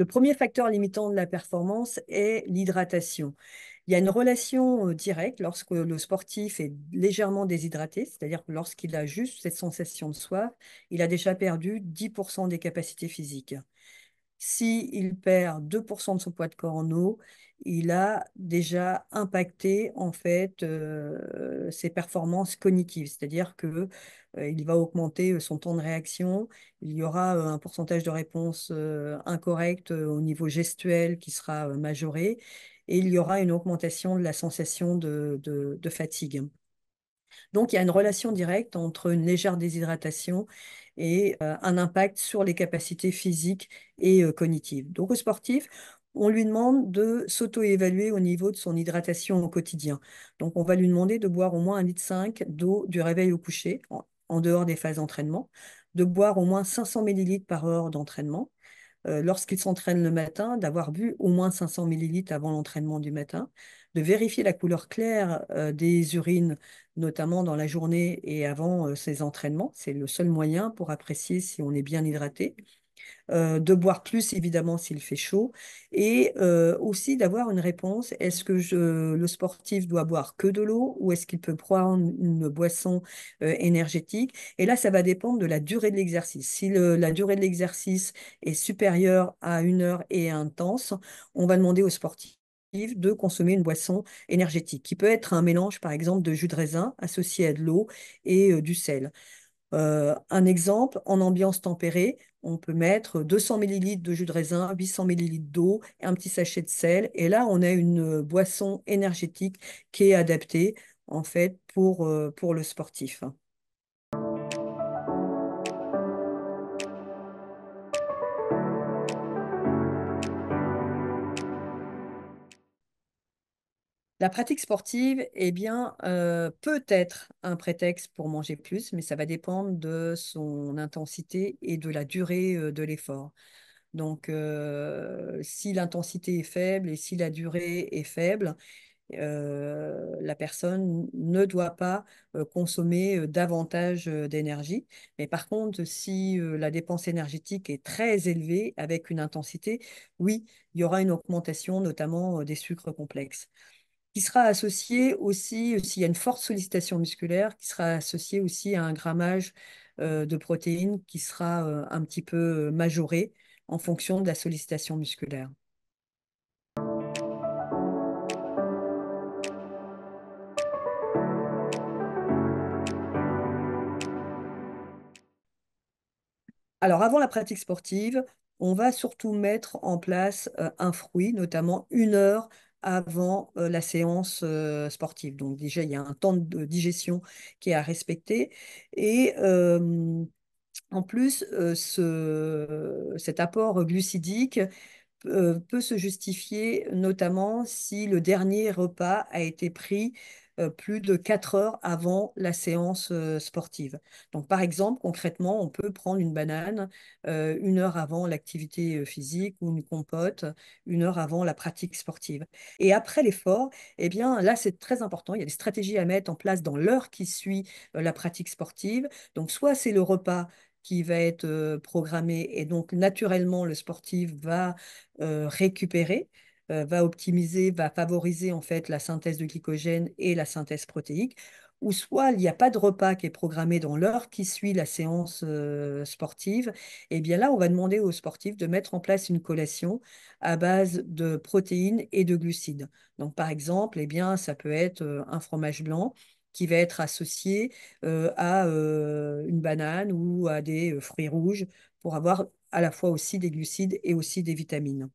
Le premier facteur limitant de la performance est l'hydratation. Il y a une relation directe lorsque le sportif est légèrement déshydraté, c'est-à-dire que lorsqu'il a juste cette sensation de soif, il a déjà perdu 10% des capacités physiques. S'il perd 2% de son poids de corps en eau, il a déjà impacté en fait ses performances cognitives, c'est-à-dire que il va augmenter son temps de réaction, il y aura un pourcentage de réponse incorrect au niveau gestuel qui sera majoré, et il y aura une augmentation de la sensation de fatigue. Donc, il y a une relation directe entre une légère déshydratation et un impact sur les capacités physiques et cognitives. Donc, au sportif, on lui demande de s'auto-évaluer au niveau de son hydratation au quotidien. Donc, on va lui demander de boire au moins 1,5 litre d'eau du réveil au coucher, en dehors des phases d'entraînement, de boire au moins 500 millilitres par heure d'entraînement, lorsqu'il s'entraîne le matin, d'avoir bu au moins 500 millilitres avant l'entraînement du matin, de vérifier la couleur claire des urines, notamment dans la journée et avant ses entraînements. C'est le seul moyen pour apprécier si on est bien hydraté, de boire plus évidemment s'il fait chaud, et aussi d'avoir une réponse. Est-ce que le sportif doit boire que de l'eau ou est-ce qu'il peut prendre une boisson énergétique? Et là, ça va dépendre de la durée de l'exercice. Si la durée de l'exercice est supérieure à 1 heure et intense, on va demander au sportif de consommer une boisson énergétique, qui peut être un mélange, par exemple, de jus de raisin associé à de l'eau et du sel. Un exemple, en ambiance tempérée, on peut mettre 200 millilitres de jus de raisin, 800 millilitres d'eau et un petit sachet de sel. Et là, on a une boisson énergétique qui est adaptée, en fait, pour le sportif. La pratique sportive, eh bien, peut être un prétexte pour manger plus, mais ça va dépendre de son intensité et de la durée de l'effort. Donc, si l'intensité est faible et si la durée est faible, la personne ne doit pas consommer davantage d'énergie. Mais par contre, si la dépense énergétique est très élevée avec une intensité, oui, il y aura une augmentation, notamment des sucres complexes, qui sera associée aussi, s'il y a une forte sollicitation musculaire, qui sera associée aussi à un grammage de protéines qui sera un petit peu majoré en fonction de la sollicitation musculaire. Alors, avant la pratique sportive, on va surtout mettre en place un fruit, notamment 1 heure avant la séance sportive. Donc, déjà, il y a un temps de digestion qui est à respecter. Et en plus, cet apport glucidique peut se justifier notamment si le dernier repas a été pris plus de 4 heures avant la séance sportive. Donc, par exemple, concrètement, on peut prendre une banane 1 heure avant l'activité physique ou une compote 1 heure avant la pratique sportive. Et après l'effort, eh bien, là, c'est très important. Il y a des stratégies à mettre en place dans l'heure qui suit la pratique sportive. Donc, soit c'est le repas qui va être programmé et donc naturellement le sportif va récupérer, va optimiser, va favoriser en fait la synthèse de glycogène et la synthèse protéique, ou soit il n'y a pas de repas qui est programmé dans l'heure qui suit la séance sportive, et bien là, on va demander au sportif de mettre en place une collation à base de protéines et de glucides. Donc, par exemple, eh bien, ça peut être un fromage blanc qui va être associé à une banane ou à des fruits rouges pour avoir à la fois aussi des glucides et aussi des vitamines.